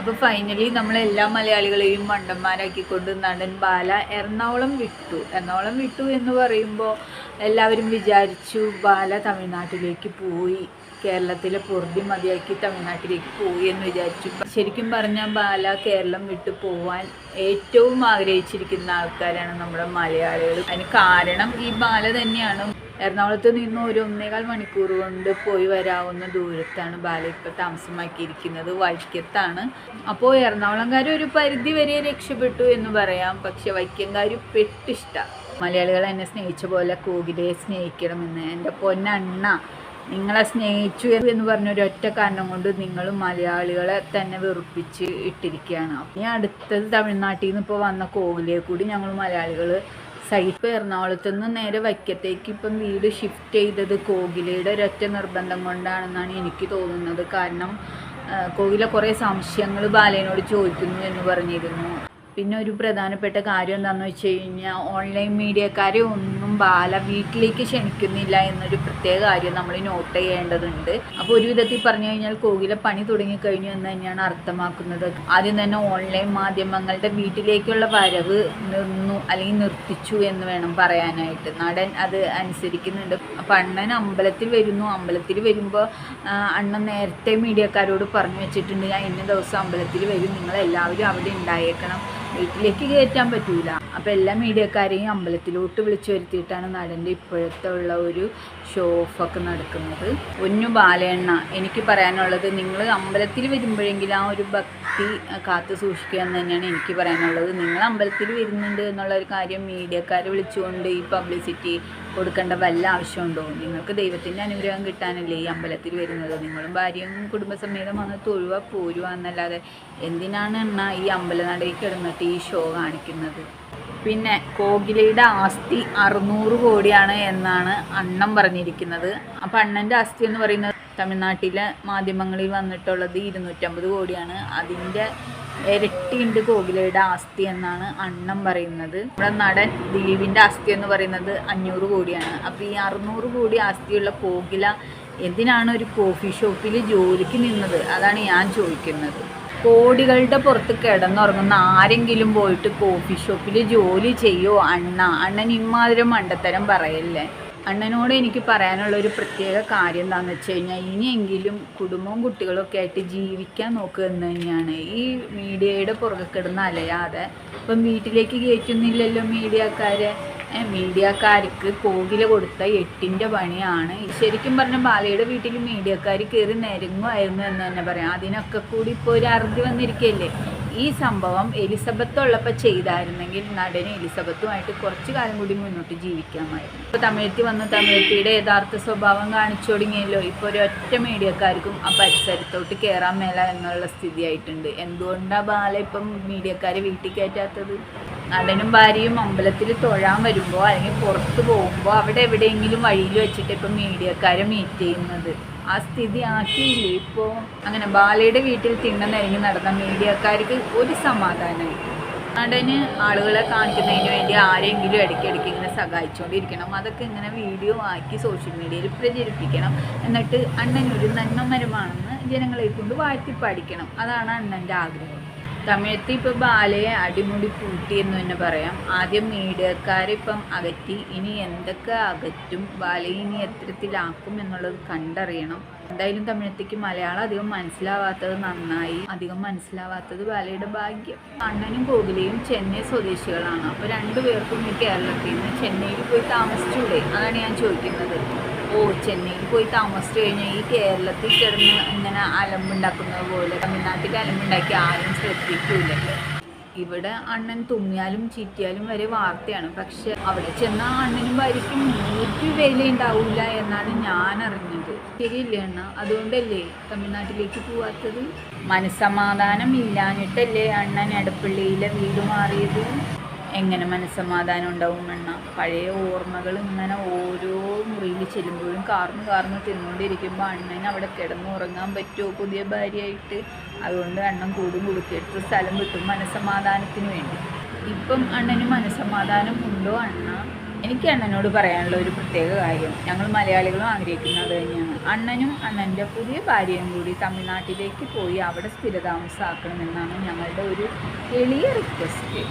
അപ്പോൾ ഫൈനലി നമ്മളെല്ലാ മലയാളികളെയും മണ്ടന്മാരാക്കിക്കൊണ്ട് നടൻ ബാല എറണാകുളം വിട്ടു എന്ന് പറയുമ്പോൾ എല്ലാവരും വിചാരിച്ചു ബാല തമിഴ്നാട്ടിലേക്ക് പോയി, കേരളത്തിലെ പൊറുതി മതിയാക്കി തമിഴ്നാട്ടിലേക്ക് പോയി എന്ന് വിചാരിച്ചു. ശരിക്കും പറഞ്ഞാൽ ബാല കേരളം വിട്ടു പോവാൻ ഏറ്റവും ആഗ്രഹിച്ചിരിക്കുന്ന ആൾക്കാരാണ് നമ്മുടെ മലയാളികൾ. അതിന് കാരണം ഈ ബാല തന്നെയാണ്. എറണാകുളത്ത് നിന്ന് ഒരു 1.25 മണിക്കൂർ കൊണ്ട് പോയി വരാവുന്ന ദൂരത്താണ് ബാല ഇപ്പോൾ താമസമാക്കിയിരിക്കുന്നത്, വൈക്കത്താണ്. അപ്പോൾ എറണാകുളംകാർ ഒരു പരിധി വരെ രക്ഷപ്പെട്ടു എന്ന് പറയാം, പക്ഷെ വൈക്കംകാർ പെട്ടിഷ്ട. മലയാളികൾ എന്നെ സ്നേഹിച്ച പോലെ കോകിലയെ സ്നേഹിക്കണമെന്ന്. എൻ്റെ പൊന്നണ്ണ, നിങ്ങളെ സ്നേഹിച്ചു എന്ന് പറഞ്ഞൊരൊറ്റ കാരണം കൊണ്ട് നിങ്ങൾ മലയാളികളെ തന്നെ വെറുപ്പിച്ച് ഇട്ടിരിക്കുകയാണ്. ഇനി അടുത്തത് തമിഴ്നാട്ടിൽ നിന്ന് ഇപ്പോൾ വന്ന കോകിലയെ കൂടി ഞങ്ങൾ മലയാളികൾ സൈറ്റ് എറണാകുളത്ത് നിന്ന് നേരെ വൈക്കത്തേക്ക് ഇപ്പം വീട് ഷിഫ്റ്റ് ചെയ്തത് കോകിലയുടെ ഒരൊറ്റ നിർബന്ധം കൊണ്ടാണെന്നാണ് എനിക്ക് തോന്നുന്നത്. കാരണം കോകില കുറേ സംശയങ്ങൾ ബാലേനോട് ചോദിക്കുന്നു എന്ന് പറഞ്ഞിരുന്നു. പിന്നെ ഒരു പ്രധാനപ്പെട്ട കാര്യം എന്താണെന്ന് വെച്ച് കഴിഞ്ഞാൽ ഓൺലൈൻ മീഡിയക്കാരെ ഒന്നും ബാല വീട്ടിലേക്ക് ക്ഷണിക്കുന്നില്ല എന്നൊരു പ്രത്യേക കാര്യം നമ്മൾ നോട്ട് ചെയ്യേണ്ടതുണ്ട്. അപ്പോൾ ഒരു വിധത്തിൽ പറഞ്ഞു കഴിഞ്ഞാൽ കോകില പണി തുടങ്ങിക്കഴിഞ്ഞു എന്ന് തന്നെയാണ് അർത്ഥമാക്കുന്നത്. ആദ്യം തന്നെ ഓൺലൈൻ മാധ്യമങ്ങളുടെ വീട്ടിലേക്കുള്ള വരവ് നിർത്തിച്ചു എന്ന് വേണം പറയാനായിട്ട്. നടൻ അത് അനുസരിക്കുന്നുണ്ട്. അപ്പം അണ്ണൻ അമ്പലത്തിൽ വരുമ്പോൾ അണ്ണൻ നേരത്തെ മീഡിയക്കാരോട് പറഞ്ഞു വെച്ചിട്ടുണ്ട്, ഞാൻ ഇന്ന ദിവസം അമ്പലത്തിൽ വരും, നിങ്ങളെല്ലാവരും അവിടെ ഉണ്ടായേക്കണം, വീട്ടിലേക്ക് കയറ്റാൻ പറ്റൂല. അപ്പോൾ എല്ലാ മീഡിയക്കാരെയും അമ്പലത്തിലോട്ട് വിളിച്ചു വരുത്തിയിട്ടാണ് നടൻ്റെ ഇപ്പോഴത്തെ ഉള്ള ഒരു ഷോ ഓഫൊക്കെ നടക്കുന്നത്. ഒന്നു ബാലയണ്ണ, എനിക്ക് പറയാനുള്ളത്, നിങ്ങൾ അമ്പലത്തിൽ വരുമ്പോഴെങ്കിലും ആ ഒരു ഭക്തി കാത്തു സൂക്ഷിക്കുക എന്ന് തന്നെയാണ് എനിക്ക് പറയാനുള്ളത്. നിങ്ങൾ അമ്പലത്തിൽ വരുന്നുണ്ട് എന്നുള്ള ഒരു കാര്യം മീഡിയക്കാരെ വിളിച്ചുകൊണ്ട് ഈ പബ്ലിസിറ്റി കൊടുക്കേണ്ട വല്ല ആവശ്യമുണ്ടോ? നിങ്ങൾക്ക് ദൈവത്തിൻ്റെ അനുഗ്രഹം കിട്ടാനല്ലേ ഈ അമ്പലത്തിൽ വരുന്നത്. നിങ്ങളും ഭാര്യയും കുടുംബസമേതം വന്ന് തൊഴുക പോരുക എന്നല്ലാതെ എന്തിനാണ് എണ്ണ ഈ അമ്പലനടയിൽ കിടന്നിട്ട് ഈ ഷോ കാണിക്കുന്നത്? പിന്നെ കോകിലയുടെ ആസ്തി 600 കോടിയാണ് എന്നാണ് അണ്ണൻ പറഞ്ഞിരിക്കുന്നത്. അപ്പം അണ്ണൻ്റെ ആസ്തി എന്ന് പറയുന്നത് തമിഴ്നാട്ടിലെ മാധ്യമങ്ങളിൽ വന്നിട്ടുള്ളത് 250 കോടിയാണ്. അതിൻ്റെ ഇരട്ടിയുണ്ട് കോകിലയുടെ ആസ്തി എന്നാണ് അണ്ണൻ പറയുന്നത്. നമ്മുടെ നടൻ ദിലീപിൻ്റെ ആസ്തി എന്ന് പറയുന്നത് 500 കോടിയാണ്. അപ്പോൾ ഈ 600 കോടി ആസ്തിയുള്ള കോകില എന്തിനാണ് ഒരു കോഫി ഷോപ്പിൽ ജോലിക്ക് നിന്നത്? അതാണ് ഞാൻ ചോദിക്കുന്നത്. കോടികളുടെ പുറത്ത് കിടന്നുറങ്ങുന്ന ആരെങ്കിലും പോയിട്ട് കോഫി ഷോപ്പിൽ ജോലി ചെയ്യോ? അണ്ണൻ ഇമാതിരി മണ്ടത്തരം പറയല്ലേ. അണ്ണനോട് എനിക്ക് പറയാനുള്ള ഒരു പ്രത്യേക കാര്യം എന്താണെന്ന് വെച്ച് കഴിഞ്ഞാൽ, ഇനിയെങ്കിലും കുടുംബവും കുട്ടികളൊക്കെ ആയിട്ട് ജീവിക്കാൻ നോക്കുക എന്ന് തന്നെയാണ്. ഈ മീഡിയയുടെ പുറകെ കിടന്ന് അലയാതെ. ഇപ്പം വീട്ടിലേക്ക് കയറ്റുന്നില്ലല്ലോ മീഡിയക്കാരെ. മീഡിയക്കാർക്ക് കോകില കൊടുത്ത 8ൻ്റെ പണിയാണ്. ശരിക്കും പറഞ്ഞാൽ ബാലയുടെ വീട്ടിൽ മീഡിയക്കാർ കയറി നിരങ്ങുമായിരുന്നു എന്ന് തന്നെ പറയാം. അതിനൊക്കെ കൂടി ഇപ്പോൾ ഒരു അറുതി വന്നിരിക്കുകയല്ലേ. ഈ സംഭവം എലിസബത്ത് ഉള്ളപ്പോൾ ചെയ്തായിരുന്നെങ്കിൽ നടന് എലിസബത്തുമായിട്ട് കുറച്ച് കാലം കൂടി മുന്നോട്ട് ജീവിക്കാമായിരുന്നു. ഇപ്പോൾ തമിഴത്തി വന്ന് തമിഴത്തിയുടെ യഥാർത്ഥ സ്വഭാവം കാണിച്ചു തുടങ്ങിയല്ലോ. ഇപ്പോൾ ഒരൊറ്റ മീഡിയക്കാർക്കും ആ പരിസരത്തോട്ട് കയറാൻ മേല എന്നുള്ള സ്ഥിതിയായിട്ടുണ്ട്. എന്തുകൊണ്ടാണ് ബാല ഇപ്പം മീഡിയക്കാരെ വീട്ടിൽ കയറ്റാത്തത്? നടനും ഭാര്യയും അമ്പലത്തിൽ തൊഴാൻ വരുമ്പോൾ അല്ലെങ്കിൽ പുറത്ത് പോകുമ്പോൾ അവിടെ എവിടെയെങ്കിലും വഴിയിൽ വെച്ചിട്ട് ഇപ്പം മീഡിയക്കാരെ മീറ്റ് ചെയ്യുന്നത്. ആ സ്ഥിതി ആക്കിയില്ലേ ഇപ്പോൾ. അങ്ങനെ ബാലയുടെ വീട്ടിൽ തിണ്ണനിരങ്ങി നടന്ന മീഡിയക്കാർക്ക് ഒരു സമാധാനമായി. നടന് ആളുകളെ കാണിക്കുന്നതിന് വേണ്ടി ആരെങ്കിലും ഇടയ്ക്കിടയ്ക്ക് ഇങ്ങനെ സഹായിച്ചുകൊണ്ടിരിക്കണം. അതൊക്കെ ഇങ്ങനെ വീഡിയോ ആക്കി സോഷ്യൽ മീഡിയയിൽ പ്രചരിപ്പിക്കണം. എന്നിട്ട് അണ്ണനൊരു നന്മമരമാണെന്ന് ജനങ്ങളെ കൊണ്ട് വാഴ്ത്തിപ്പാടിക്കണം. അതാണ് അണ്ണൻ്റെ ആഗ്രഹം. തമിഴത്ത് ഇപ്പോൾ ബാലയെ അടിമുടി പൂട്ടി എന്ന് തന്നെ പറയാം. ആദ്യം മീഡിയക്കാരിപ്പം അകറ്റി, ഇനി എന്തൊക്കെ അകറ്റും, ബാലയെ ഇനി എത്തരത്തിലാക്കും എന്നുള്ളത് കണ്ടറിയണം. എന്തായാലും തമിഴത്തേക്ക് മലയാളം അധികം മനസ്സിലാവാത്തത് നന്നായി. അധികം മനസ്സിലാവാത്തത് ബാലയുടെ ഭാഗ്യം. അണ്ണനും കോകിലയും ചെന്നൈ സ്വദേശികളാണ്. അപ്പോൾ രണ്ടുപേർക്കും ഈ കേരളത്തിൽ നിന്ന് ചെന്നൈയിൽ പോയി താമസിച്ചൂടെ? അതാണ് ഞാൻ ചോദിക്കുന്നത്. ചെന്നൈയിൽ പോയി താമസിച്ചു കഴിഞ്ഞാൽ ഈ കേരളത്തിൽ കിടന്ന് ഇങ്ങനെ അലമ്പുണ്ടാക്കുന്നത് പോലെ തമിഴ്നാട്ടിൽ അലമ്പുണ്ടാക്കി ആരും ശ്രദ്ധിക്കൂലല്ലോ. ഇവിടെ അണ്ണൻ തുമ്മിയാലും ചീറ്റിയാലും വരെ വാർത്തയാണ്. പക്ഷെ അവിടെ ചെന്ന അണ്ണനും ഭാര്യയ്ക്കും ഒരു വില ഉണ്ടാവില്ല എന്നാണ് ഞാൻ അറിഞ്ഞത്. ശരിയല്ലേ അണ്ണ? അതുകൊണ്ടല്ലേ തമിഴ്നാട്ടിലേക്ക് പോവാത്തത്? മനസ്സമാധാനം ഇല്ലാഞ്ഞിട്ടല്ലേ അണ്ണൻ എടപ്പള്ളിയിലെ വീട് മാറിയത്? എങ്ങനെ മനസ്സമാധാനം ഉണ്ടാവും എണ്ണ? പഴയ ഓർമ്മകൾ ഇങ്ങനെ ഓരോ മുറിയിൽ ചെല്ലുമ്പോഴും കാർന്ന് തിന്നുകൊണ്ടിരിക്കുമ്പോൾ അണ്ണന് അവിടെ കിടന്നുറങ്ങാൻ പറ്റുമോ പുതിയ ഭാര്യയായിട്ട്? അതുകൊണ്ട് അണ്ണൻ കൂടും കുടുക്കിയെടുത്ത് സ്ഥലം വിട്ടും മനസ്സമാധാനത്തിന് വേണ്ടി. ഇപ്പം അണ്ണന് മനസ്സമാധാനം ഉണ്ടോ അണ്ണ? എനിക്ക് അണ്ണനോട് പറയാനുള്ള ഒരു പ്രത്യേക കാര്യം, ഞങ്ങൾ മലയാളികളും ആഗ്രഹിക്കുന്നത് തന്നെയാണ്. അണ്ണനും അണ്ണൻ്റെ പുതിയ ഭാര്യയും കൂടി തമിഴ്നാട്ടിലേക്ക് പോയി അവിടെ സ്ഥിരതാമസമാക്കണമെന്നാണ് ഞങ്ങളുടെ ഒരു എളിയ റിക്വസ്റ്റ്.